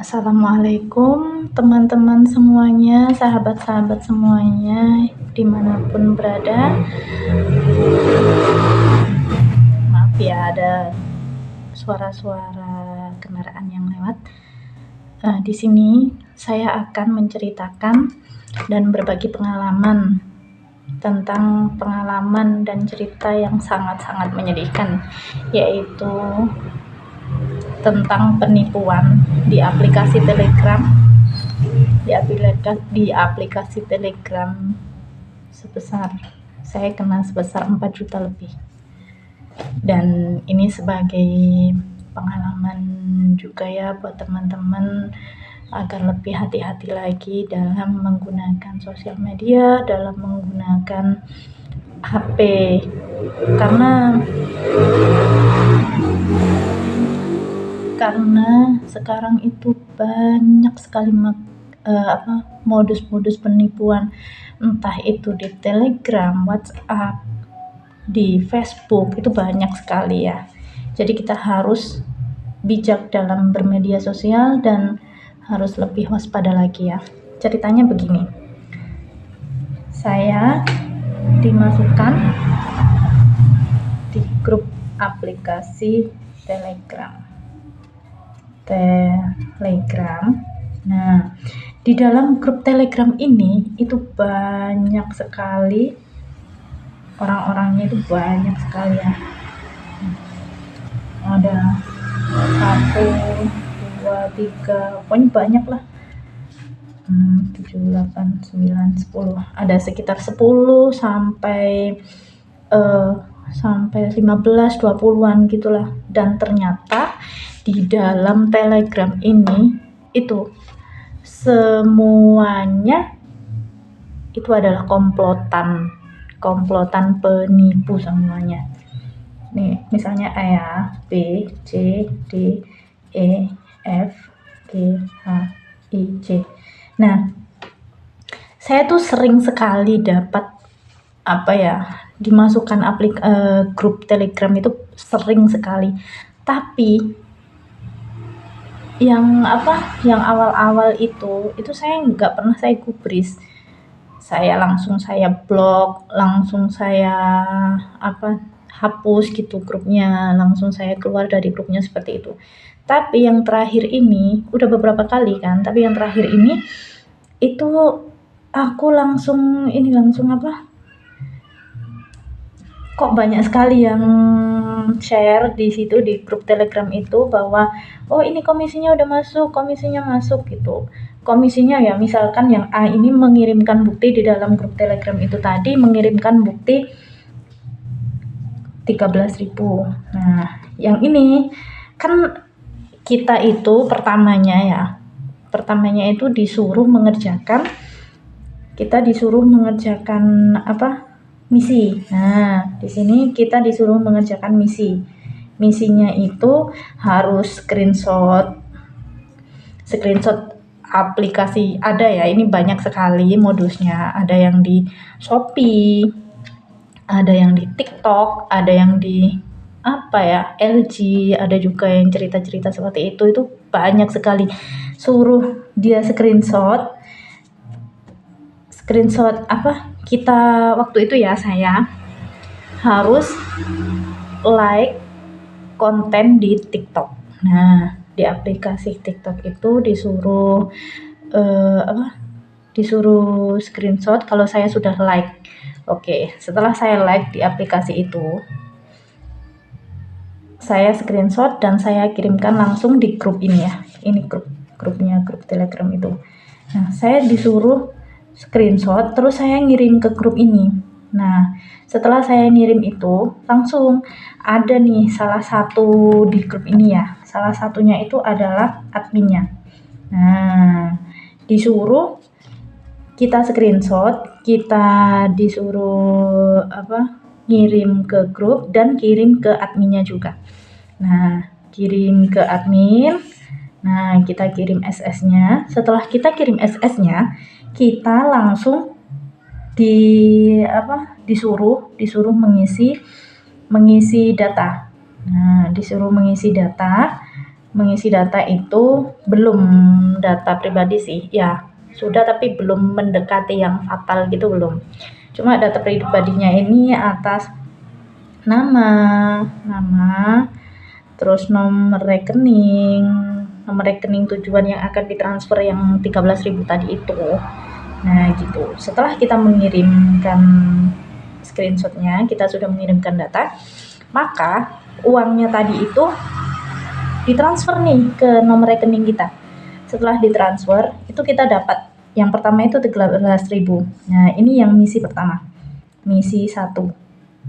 Assalamualaikum teman-teman semuanya, sahabat-sahabat semuanya, dimanapun berada. Maaf ya, ada suara-suara kendaraan yang lewat. Di sini saya akan menceritakan dan berbagi pengalaman tentang pengalaman dan cerita yang sangat-sangat menyedihkan, yaitu tentang penipuan di aplikasi Telegram. Di aplikasi Telegram saya kena sebesar 4 juta lebih. Dan ini sebagai pengalaman juga ya buat teman-teman agar lebih hati-hati lagi dalam menggunakan sosial media, dalam menggunakan HP, karena sekarang itu banyak sekali modus-modus penipuan, entah itu di Telegram, WhatsApp, di Facebook, itu banyak sekali ya. Jadi kita harus bijak dalam bermedia sosial dan harus lebih waspada lagi ya. Ceritanya begini, saya dimasukkan di grup aplikasi Telegram. Nah, di dalam grup Telegram ini itu banyak sekali orang-orangnya, itu banyak sekali ya. Ada 1, 2, 3, pokoknya banyak lah. 7, 8, 9, 10. Ada sekitar 10 sampai 15, 20-an gitulah. Dan ternyata di dalam Telegram ini itu semuanya itu adalah komplotan penipu semuanya. Nih, misalnya A ya, B, C, D, E, F, G, H, I, J. Nah, saya tuh sering sekali dapat dimasukkan grup Telegram itu sering sekali. Tapi yang awal-awal itu saya nggak pernah saya gubris. Saya blok, langsung saya hapus gitu grupnya, langsung saya keluar dari grupnya seperti itu. Tapi yang terakhir ini, udah beberapa kali kan, tapi yang terakhir ini itu aku langsung kok banyak sekali yang share di situ, di grup Telegram itu, bahwa ini komisinya udah masuk gitu. Komisinya ya, misalkan yang A ini mengirimkan bukti di dalam grup Telegram itu tadi, mengirimkan bukti 13.000. Nah, yang ini kan kita itu pertamanya itu disuruh mengerjakan misi. Nah, di sini kita disuruh mengerjakan misi. Misinya itu harus screenshot aplikasi. Ada ya, ini banyak sekali modusnya. Ada yang di Shopee, ada yang di TikTok, ada yang di LG, ada juga yang cerita-cerita seperti itu. Itu banyak sekali. Suruh dia screenshot kita waktu itu ya, saya harus like konten di TikTok. Nah, di aplikasi TikTok itu disuruh screenshot kalau saya sudah like. Oke, setelah saya like di aplikasi itu, saya screenshot dan saya kirimkan langsung di grup ini ya. Ini grupnya, grup Telegram itu. Nah, saya disuruh screenshot terus saya ngirim ke grup ini. Nah, setelah saya ngirim itu, langsung ada nih salah satu di grup ini ya. Salah satunya itu adalah adminnya. Nah, disuruh kita screenshot, kita disuruh ngirim ke grup dan kirim ke adminnya juga. Nah, kirim ke admin. Nah, kita kirim SS-nya. Setelah kita kirim SS-nya, kita langsung disuruh mengisi data. Nah, disuruh mengisi data mengisi data itu belum data pribadi sih ya, sudah tapi belum mendekati yang fatal gitu, belum. Cuma data pribadinya ini atas nama, terus nomor rekening tujuan yang akan ditransfer yang 13.000 tadi itu. Nah gitu, setelah kita mengirimkan screenshotnya, kita sudah mengirimkan data, maka uangnya tadi itu ditransfer nih ke nomor rekening kita. Setelah ditransfer, itu kita dapat yang pertama itu 13.000. Nah ini yang misi pertama, misi 1.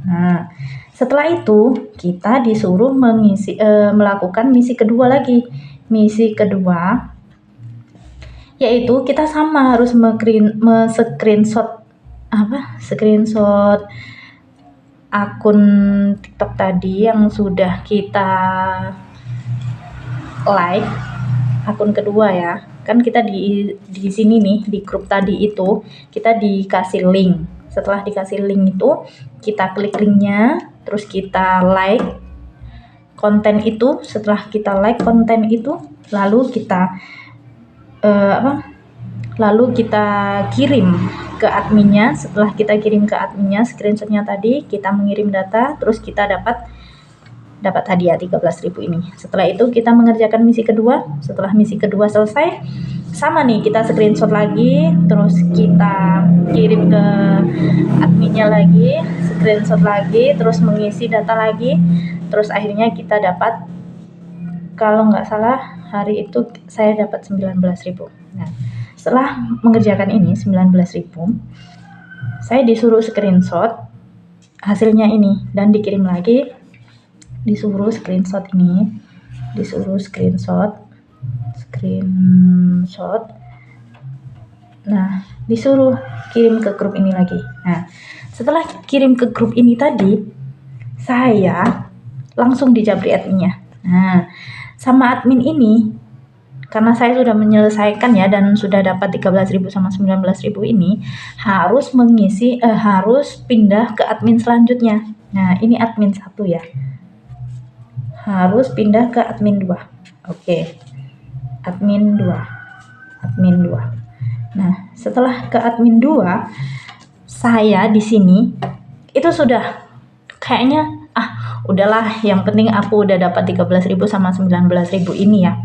Nah setelah itu kita disuruh melakukan misi kedua lagi. Misi kedua yaitu kita sama harus screenshot akun TikTok tadi yang sudah kita like, akun kedua ya. Kan kita di sini nih, di grup tadi itu kita dikasih link. Setelah dikasih link itu, kita klik linknya, terus kita like konten itu. Setelah kita like konten itu, lalu kita kirim ke adminnya. Setelah kita kirim ke adminnya screenshotnya tadi, kita mengirim data, terus kita dapat hadiah 13.000 ini. Setelah itu kita mengerjakan misi kedua. Setelah misi kedua selesai, sama nih, kita screenshot lagi, terus kita kirim ke adminnya lagi, screenshot lagi, terus mengisi data lagi, terus akhirnya kita dapat, kalau nggak salah hari itu saya dapat 19.000. Nah setelah mengerjakan ini 19.000, saya disuruh screenshot hasilnya ini dan dikirim lagi. Disuruh screenshot. Nah disuruh kirim ke grup ini lagi. Nah setelah kirim ke grup ini tadi, saya langsung dijabri adminnya. Nah sama admin ini, karena saya sudah menyelesaikan ya dan sudah dapat 13.000 sama 19.000 ini, harus pindah ke admin selanjutnya. Nah ini admin 1 ya, harus pindah ke admin 2. Oke, admin 2. Nah setelah ke admin 2, saya di sini itu sudah kayaknya udahlah, yang penting aku udah dapat 13.000 sama 19.000 ini ya.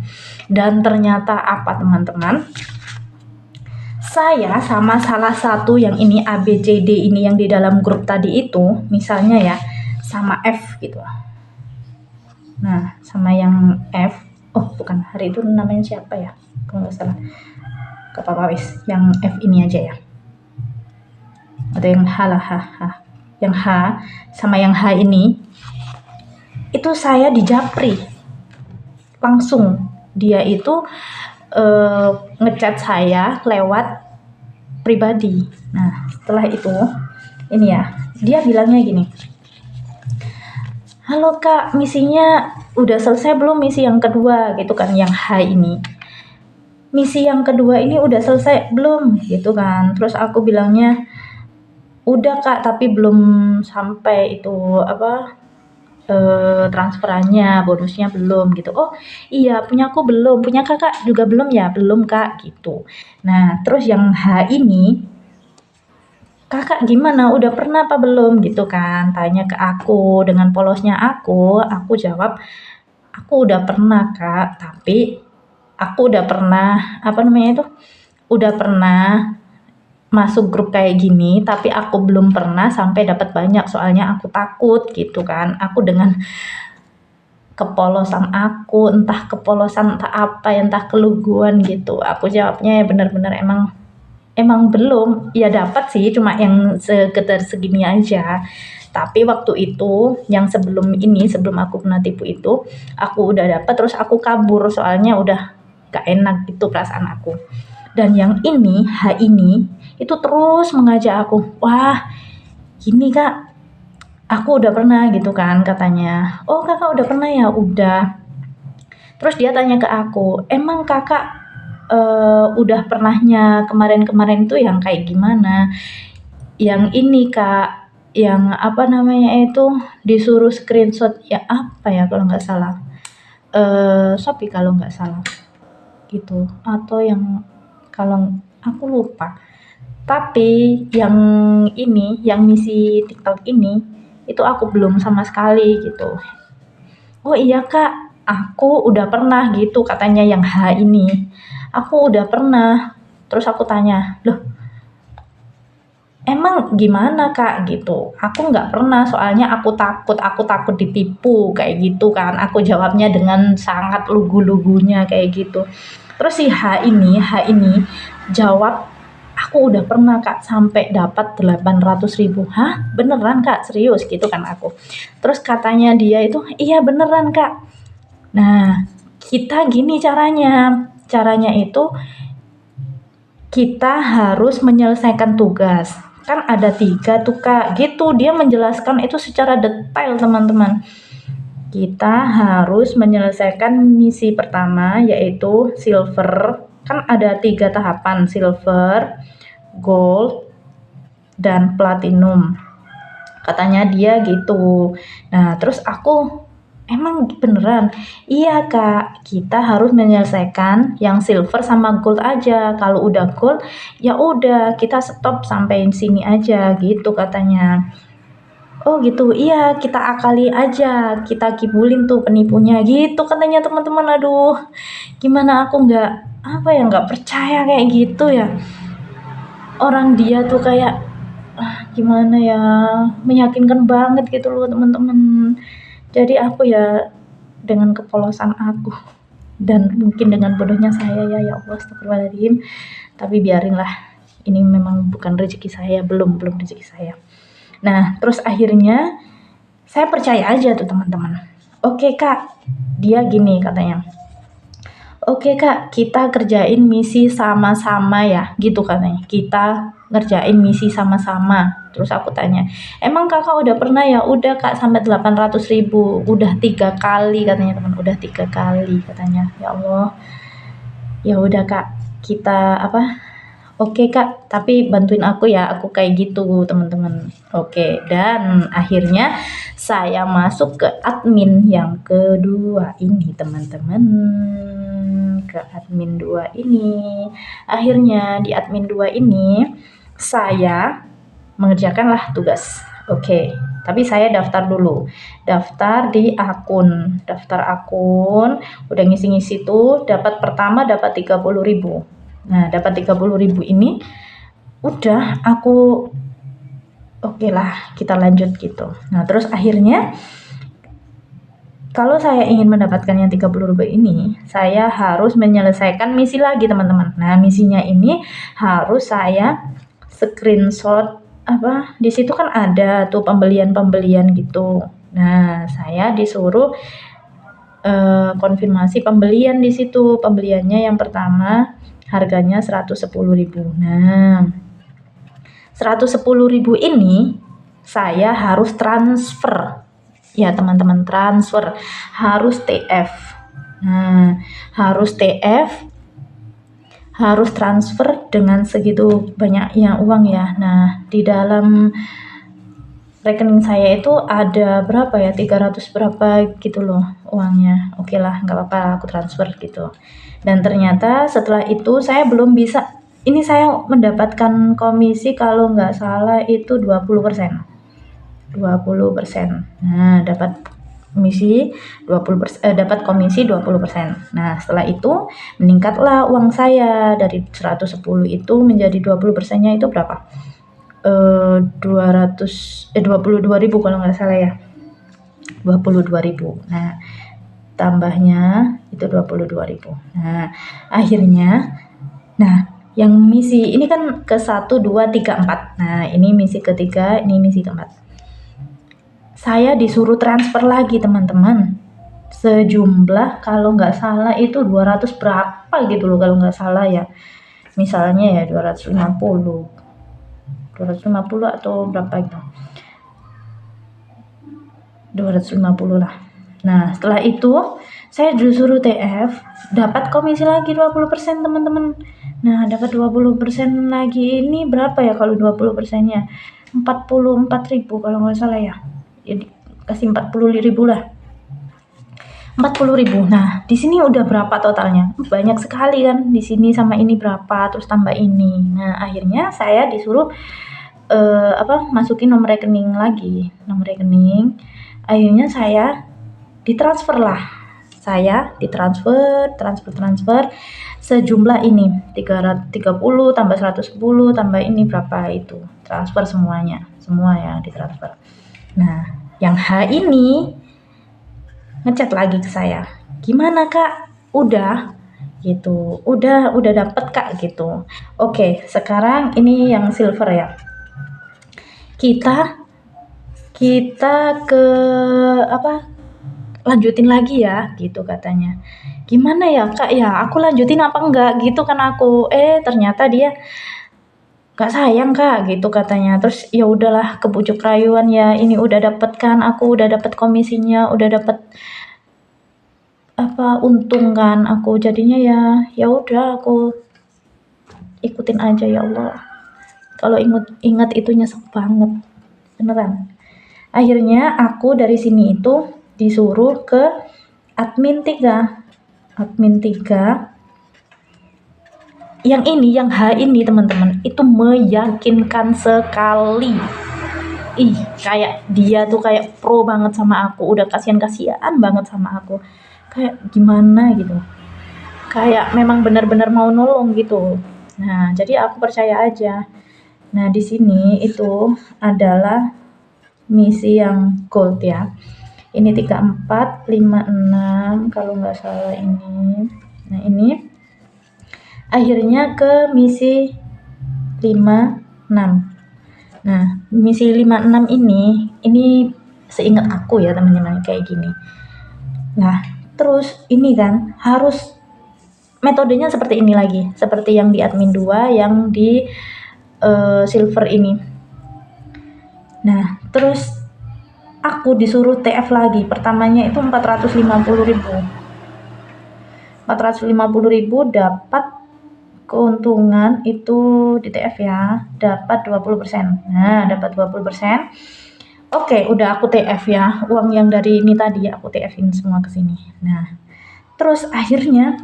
Dan ternyata apa teman-teman, saya sama salah satu yang ini ABCD ini yang di dalam grup tadi itu, misalnya ya sama F gitu. Nah sama yang F, bukan, hari itu namanya siapa ya, kalau nggak salah ke Papa wis, yang F ini aja ya, atau yang H lah, yang H sama yang H ini, itu saya dijapri langsung. Dia itu ngechat saya lewat pribadi. Nah setelah itu ini ya, dia bilangnya gini, halo kak, misinya udah selesai belum, misi yang kedua gitu kan, yang H ini, misi yang kedua ini udah selesai belum gitu kan. Terus aku bilangnya udah kak, tapi belum sampai itu transferannya, bonusnya belum gitu. Oh iya, punya aku belum, punya kakak juga belum ya, belum kak gitu. Nah terus yang H ini, kakak gimana, udah pernah apa belum gitu kan, tanya ke aku dengan polosnya. Aku jawab, aku udah pernah kak, tapi aku udah pernah udah pernah masuk grup kayak gini, tapi aku belum pernah sampai dapat banyak, soalnya aku takut gitu kan. Aku dengan kepolosan aku, entah apa, entah keluguan gitu, aku jawabnya ya benar-benar emang belum ya, dapat sih, cuma yang sekedar segini aja. Tapi waktu itu yang sebelum aku kena tipu itu, aku udah dapat, terus aku kabur soalnya udah gak enak gitu perasaan aku. Dan yang ini, H ini, itu terus mengajak aku, wah gini kak, aku udah pernah gitu kan katanya. Oh kakak udah pernah ya, udah. Terus dia tanya ke aku, emang kakak udah pernahnya kemarin-kemarin tuh yang kayak gimana? Yang ini kak, yang disuruh screenshot ya, apa ya kalau nggak salah, Shopee kalau nggak salah gitu, atau yang kalau aku lupa. Tapi yang ini, yang misi TikTok ini, itu aku belum sama sekali gitu. Oh iya kak, aku udah pernah gitu katanya yang H ini. Aku udah pernah. Terus aku tanya, loh emang gimana kak gitu, aku nggak pernah soalnya aku takut ditipu kayak gitu kan, aku jawabnya dengan sangat lugu-lugunya kayak gitu. Terus si H ini jawab, aku udah pernah kak sampai dapat 800.000. Hah beneran kak, serius gitu kan aku. Terus katanya dia itu, iya beneran kak. Nah kita gini caranya itu kita harus menyelesaikan tugas. Kan ada 3 tuh kak, gitu dia menjelaskan itu secara detail teman-teman. Kita harus menyelesaikan misi pertama yaitu silver, kan ada 3 tahapan, silver, gold, dan platinum. Katanya dia gitu. Nah terus aku, emang beneran? Iya kak, kita harus menyelesaikan yang silver sama gold aja. Kalau udah gold, ya udah kita stop sampai sini aja gitu katanya. Oh gitu, iya kita akali aja, kita kibulin tuh penipunya gitu katanya teman-teman. Aduh, gimana aku nggak apa ya nggak percaya kayak gitu ya. Orang dia tuh kayak gimana ya, meyakinkan banget gitu loh teman-teman. Jadi aku ya dengan kepolosan aku dan mungkin dengan bodohnya saya ya Allah astagfirullahaladzim, tapi biarinlah, ini memang bukan rezeki saya, belum rezeki saya. Nah terus akhirnya saya percaya aja tuh teman-teman. Oke kak, dia gini katanya, oke kak, kita kerjain misi sama-sama ya, gitu katanya. Kita ngerjain misi sama-sama. Terus aku tanya, emang kakak udah pernah ya? Udah kak, sampai 800.000. Udah 3 kali katanya teman, udah 3 kali katanya. Ya Allah, ya udah kak, kita apa? Oke kak, tapi bantuin aku ya, aku kayak gitu teman-teman. Oke, dan akhirnya saya masuk ke admin yang kedua ini teman-teman. Ke admin 2 ini. Akhirnya di admin 2 ini saya mengerjakanlah tugas. Oke, tapi saya daftar dulu. Daftar di akun. Daftar akun, udah ngisi-ngisi tuh, dapat pertama dapat 30.000. Nah, dapat 30.000 ini udah aku oke lah, kita lanjut gitu. Nah, terus akhirnya kalau saya ingin mendapatkan yang 30.000 ini, saya harus menyelesaikan misi lagi, teman-teman. Nah, misinya ini harus saya screenshot apa? Di situ kan ada tuh pembelian-pembelian gitu. Nah, saya disuruh konfirmasi pembelian di situ. Pembeliannya yang pertama harganya 110.000. Nah, 110.000 ini saya harus transfer. Ya, teman-teman, transfer. Harus TF. Nah, harus TF, harus transfer dengan segitu banyaknya uang ya. Nah, di dalam rekening saya itu ada berapa ya, 300 berapa gitu loh uangnya. Oke lah, nggak apa-apa, aku transfer gitu. Dan ternyata setelah itu saya belum bisa, ini saya mendapatkan komisi kalau nggak salah itu 20%. 20%. Nah, dapat komisi 20%, dapat komisi 20%. Nah, setelah itu meningkatlah uang saya dari 110 itu menjadi 20%-nya itu berapa? 22.000 kalau nggak salah ya. 22.000. Nah, tambahnya itu 22.000. Nah, akhirnya yang misi ini kan ke 1 2 3 4. Nah, ini misi ketiga, ini misi keempat. Saya disuruh transfer lagi, teman-teman. Sejumlah kalau nggak salah itu 200 berapa gitu loh kalau nggak salah ya. Misalnya ya 250 atau berapa itu, 250 lah. Nah, setelah itu saya disuruh TF, dapat komisi lagi 20%, teman-teman. Nah, dapat 20% lagi, ini berapa ya kalau 20%-nya? 44.000 kalau nggak salah ya. Jadi kasih 40.000 lah. 40.000. Nah, di sini udah berapa totalnya? Banyak sekali kan. Di sini sama ini berapa, terus tambah ini. Nah, akhirnya saya disuruh masukin nomor rekening lagi. Nomor rekening. Akhirnya saya ditransfer lah. Saya transfer sejumlah ini 330 tambah 110 tambah ini berapa itu. Transfer semuanya. Semua ya ditransfer. Nah, yang H ini ngechat lagi ke saya, gimana kak, udah gitu, udah dapet kak gitu. Oke, sekarang ini yang silver ya, kita ke lanjutin lagi ya gitu katanya. Gimana ya kak ya, aku lanjutin apa enggak gitu kan aku, ternyata dia gak sayang kak gitu katanya. Terus ya udahlah, kebujuk rayuan ya, ini udah dapet kan, aku udah dapet komisinya, udah dapet untung kan aku, jadinya ya udah aku ikutin aja. Ya Allah, kalau ingat itu nyesek banget beneran. Akhirnya aku dari sini itu disuruh ke admin 3 yang ini, yang H ini teman-teman, itu meyakinkan sekali. Kayak dia tuh kayak pro banget sama aku, udah kasihan banget sama aku, kayak gimana gitu, kayak memang benar-benar mau nolong gitu. Nah, jadi aku percaya aja. Nah, di sini itu adalah misi yang gold ya. Ini 34, 56 kalau nggak salah ini. Nah, ini akhirnya ke misi 56. Nah, misi 56 ini seingat aku ya teman-teman, kayak gini. Nah, terus ini kan harus metodenya seperti ini lagi, seperti yang di admin 2, yang di silver ini. Nah, terus aku disuruh TF lagi. Pertamanya itu 450.000 dapat keuntungan itu di TF ya, dapat 20%. Nah, dapat 20%. Oke, udah aku TF ya. Uang yang dari ini tadi aku TF-in semua ke sini. Nah, terus akhirnya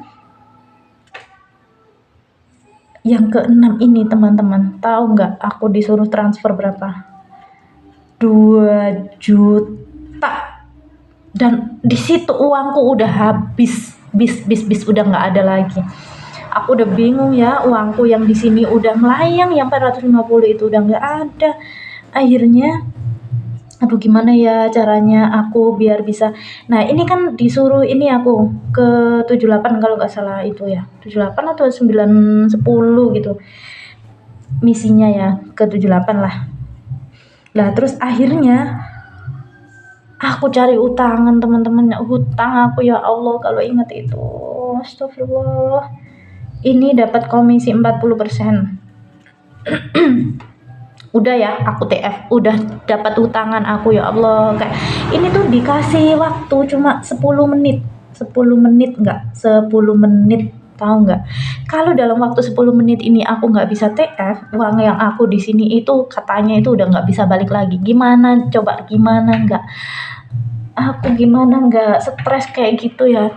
yang ke-6 ini teman-teman, tahu nggak aku disuruh transfer berapa? 2 juta. Dan di situ uangku udah habis, udah nggak ada lagi. Aku udah bingung ya, uangku yang di sini udah melayang, yang 450 itu udah nggak ada. Akhirnya aduh, gimana ya caranya aku biar bisa. Nah, ini kan disuruh ini aku ke 78 kalau nggak salah itu ya, 78 atau 910 gitu misinya ya, ke 78 lah. Terus akhirnya aku cari utangan teman-teman, hutang aku, ya Allah kalau ingat itu, astagfirullah. Ini dapat komisi 40%. Udah ya, aku TF, udah dapat utangan aku, ya Allah. Kayak ini tuh dikasih waktu cuma 10 menit. 10 menit enggak? 10 menit, tahu nggak? Kalau dalam waktu 10 menit ini aku nggak bisa TF, uang yang aku di sini itu katanya itu udah nggak bisa balik lagi. Gimana coba, gimana nggak? Aku gimana nggak stres kayak gitu ya.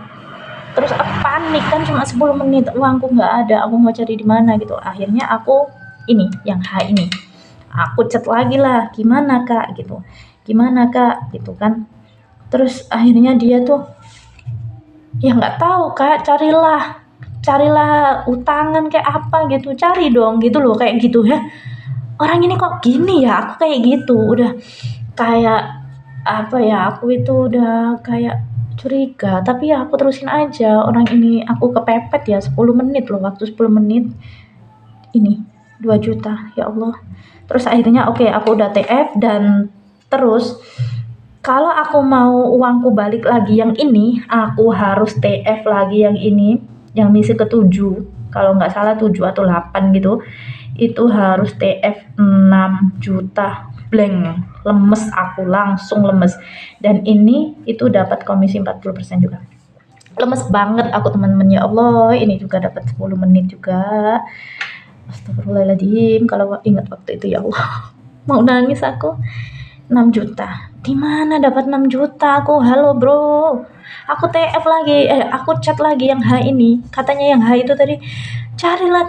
Terus aku panik kan, cuma 10 menit uangku nggak ada, aku mau cari di mana gitu. Akhirnya aku ini yang H ini, aku chat lagi lah, gimana kak gitu, kan. Terus akhirnya dia tuh ya nggak tahu kak, carilah utangan kayak apa gitu, cari dong gitu loh, kayak gitu ya. Orang ini kok gini ya, aku kayak gitu udah kayak aku itu udah kayak curiga, tapi ya aku terusin aja. Orang ini aku kepepet ya, 10 menit loh, waktu 10 menit ini 2 juta, ya Allah. Terus akhirnya oke, aku udah TF. Dan terus kalau aku mau uangku balik lagi yang ini, aku harus TF lagi yang ini, yang misi ke-7, kalau nggak salah 7 atau 8 gitu. Itu harus TF 6 juta blank. Lemes, aku langsung lemes. Dan ini itu dapat komisi 40% juga. Lemes banget aku teman-teman, ya Allah. Ini juga dapat 10 menit juga. Astagfirullahaladzim, kalau ingat waktu itu ya Allah, mau nangis aku. 6 juta. Di mana dapat 6 juta aku? Halo bro. Aku TF lagi, aku chat lagi yang H ini. Katanya yang H itu tadi, carilah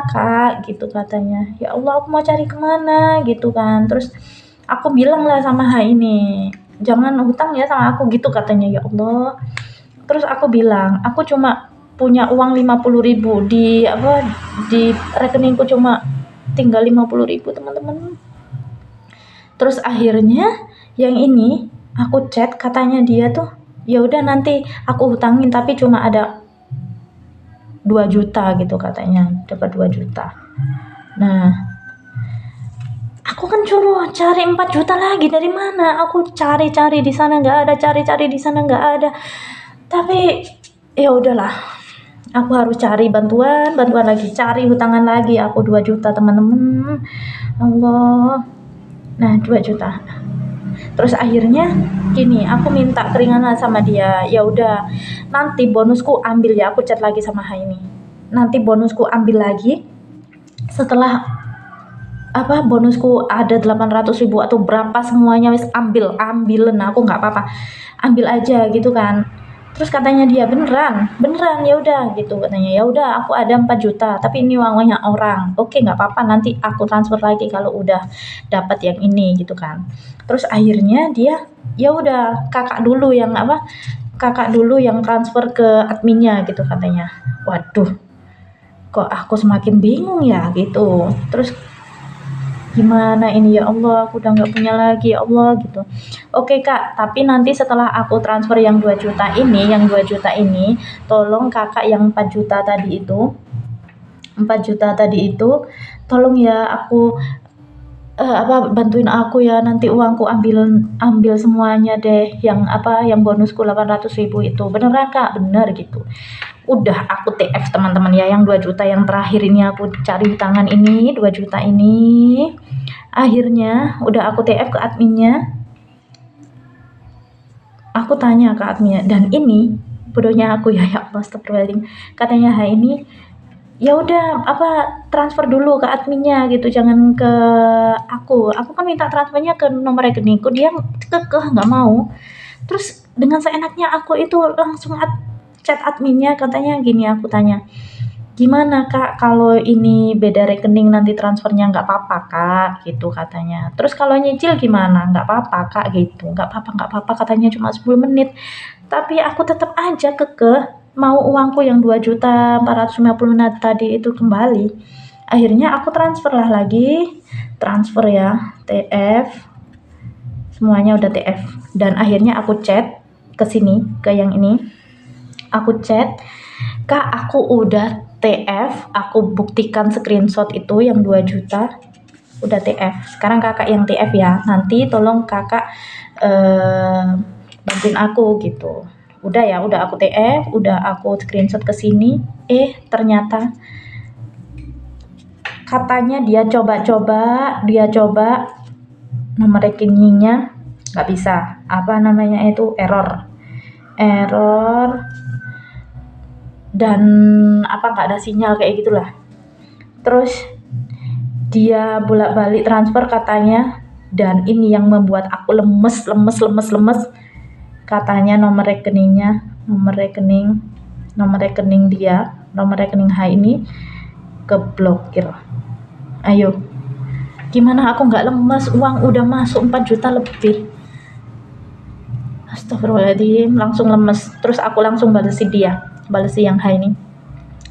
kak, gitu katanya. Ya Allah, aku mau cari kemana gitu kan. Terus aku bilang lah sama H ini, jangan hutang ya sama aku gitu katanya. Ya Allah. Terus aku bilang, aku cuma punya uang 50.000 di rekeningku, cuma tinggal 50.000 teman-teman. Terus akhirnya yang ini aku chat, katanya dia tuh ya udah nanti aku hutangin tapi cuma ada 2 juta gitu katanya, dapat 2 juta. Nah, aku kan suruh cari 4 juta lagi, dari mana? Aku cari-cari di sana nggak ada, cari-cari di sana nggak ada. Tapi ya udahlah, aku harus cari bantuan lagi, cari hutangan lagi. Aku 2 juta teman-teman. Allah. Nah, 2 juta. Terus akhirnya gini, aku minta keringanan sama dia. Ya udah, nanti bonusku ambil ya. Aku chat lagi sama Haini. Nanti bonusku ambil lagi setelah bonusku ada 800.000 atau berapa, semuanya wis ambilan, aku nggak apa-apa, ambil aja gitu kan. Terus katanya dia beneran ya udah gitu katanya. Ya udah, aku ada 4 juta tapi ini uangnya orang. Oke, nggak apa-apa, nanti aku transfer lagi kalau udah dapat yang ini gitu kan. Terus akhirnya dia ya udah, kakak dulu yang transfer ke adminnya gitu katanya. Waduh, kok aku semakin bingung ya gitu. Terus gimana ini ya Allah, aku udah nggak punya lagi ya Allah gitu. Oke kak, tapi nanti setelah aku transfer yang 2 juta ini, tolong kakak yang 4 juta tadi itu, tolong ya aku bantuin aku ya, nanti uangku ambil semuanya deh, yang bonusku 800.000 itu. Beneran kak? Bener gitu. Udah aku TF teman-teman ya, yang 2 juta yang terakhir ini aku cari tangan ini, 2 juta ini. Akhirnya udah aku TF ke adminnya. Aku tanya ke adminnya, dan ini bodohnya aku ya Allah, astagfirullahaladzim. Katanya ini ya udah transfer dulu ke adminnya gitu, jangan ke aku kan minta transfernya ke nomor rekeningku, dia kekeh nggak mau. Terus dengan seenaknya aku itu langsung chat adminnya, katanya gini, aku tanya, gimana kak kalau ini beda rekening nanti transfernya? Nggak apa-apa kak gitu katanya. Terus kalau nyicil gimana? Nggak apa-apa kak gitu. Nggak apa-apa katanya, cuma 10 menit. Tapi aku tetap aja kekeh mau uangku yang 2.450.000 tadi itu kembali. Akhirnya aku transfer ya, TF, semuanya udah TF. Dan akhirnya aku chat ke sini, ke yang ini, aku chat, kak aku udah TF, aku buktikan screenshot itu yang 2 juta udah TF. Sekarang kakak yang TF ya, nanti tolong kakak bantuin aku gitu. Udah aku TF, udah aku screenshot ke sini. Ternyata katanya dia coba nomor rekeningnya nggak bisa, error, dan nggak ada sinyal kayak gitulah. Terus dia bolak-balik transfer katanya, dan ini yang membuat aku lemes. Katanya nomor rekening H ini keblokir. Ayo, gimana aku nggak lemes? Uang udah masuk 4 juta lebih. Astagfirullahaladzim, langsung lemes. Terus aku langsung balesi yang H ini.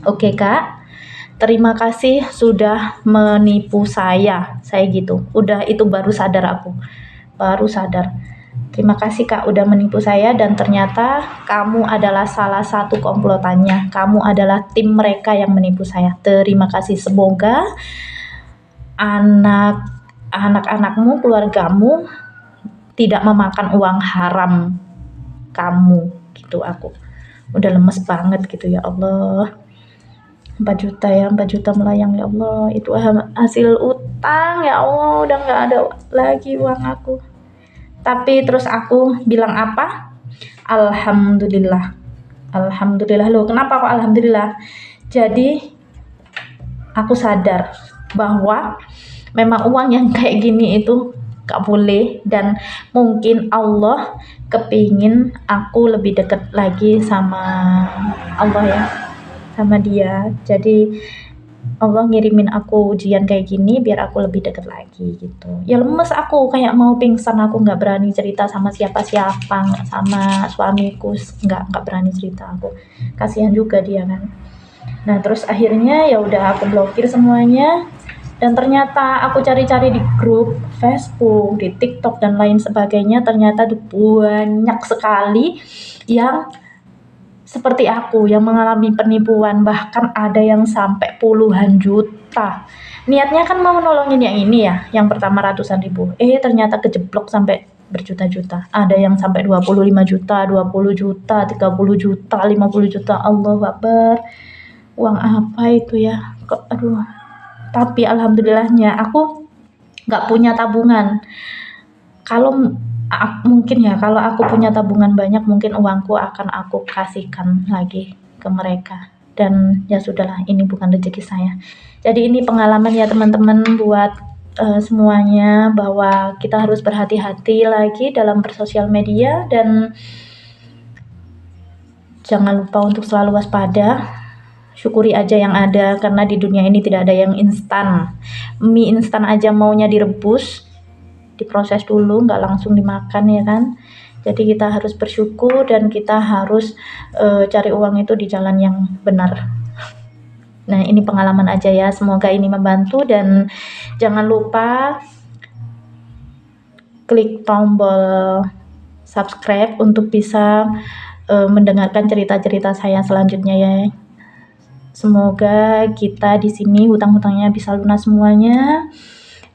Oke kak, terima kasih sudah menipu saya gitu. Udah, itu baru sadar. Terima kasih kak udah menipu saya, dan ternyata kamu adalah salah satu komplotannya. Kamu adalah tim mereka yang menipu saya. Terima kasih. Semoga anak-anakmu, keluargamu tidak memakan uang haram kamu gitu. Aku udah lemes banget gitu ya Allah. 4 juta melayang ya Allah, itu hasil utang ya Allah, udah nggak ada lagi uang aku. Tapi terus aku bilang apa? Alhamdulillah. Loh, kenapa kok alhamdulillah? Jadi aku sadar bahwa memang uang yang kayak gini itu gak boleh. Dan mungkin Allah kepingin aku lebih dekat lagi sama Allah ya, sama dia. Jadi Allah ngirimin aku ujian kayak gini biar aku lebih deket lagi gitu. Ya lemes aku, kayak mau pingsan, aku nggak berani cerita sama siapa-siapa, nggak sama suamiku, nggak berani cerita aku. Kasihan juga dia kan. Nah terus akhirnya ya udah aku blokir semuanya. Dan ternyata aku cari-cari di grup Facebook, di TikTok dan lain sebagainya, ternyata banyak sekali yang seperti aku yang mengalami penipuan, bahkan ada yang sampai puluhan juta. Niatnya kan mau nolongin yang ini ya, yang pertama ratusan ribu. Ternyata kejeblok sampai berjuta-juta. Ada yang sampai 25 juta, 20 juta, 30 juta, 50 juta. Allahu Akbar. Uang apa itu ya? Kok aduh. Tapi alhamdulillahnya aku nggak punya tabungan. Kalau mungkin ya, kalau aku punya tabungan banyak, mungkin uangku akan aku kasihkan lagi ke mereka. Dan ya sudahlah, ini bukan rezeki saya. Jadi ini pengalaman ya teman-teman buat semuanya, bahwa kita harus berhati-hati lagi dalam bersosial media, dan jangan lupa untuk selalu waspada. Syukuri aja yang ada, karena di dunia ini tidak ada yang instan. Mie instan aja maunya direbus, diproses dulu, nggak langsung dimakan ya kan. Jadi kita harus bersyukur, dan kita harus cari uang itu di jalan yang benar. Nah ini pengalaman aja ya, semoga ini membantu, dan jangan lupa klik tombol subscribe untuk bisa mendengarkan cerita-cerita saya selanjutnya ya. Semoga kita di sini hutang-hutangnya bisa lunas semuanya,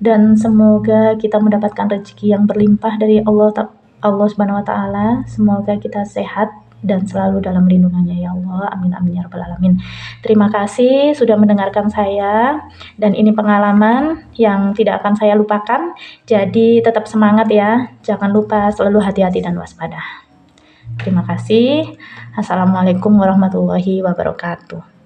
dan semoga kita mendapatkan rezeki yang berlimpah dari Allah Subhanahu wa taala. Semoga kita sehat dan selalu dalam lindungannya ya Allah. Amin amin ya rabbal alamin. Terima kasih sudah mendengarkan saya, dan ini pengalaman yang tidak akan saya lupakan. Jadi tetap semangat ya. Jangan lupa selalu hati-hati dan waspada. Terima kasih. Assalamualaikum warahmatullahi wabarakatuh.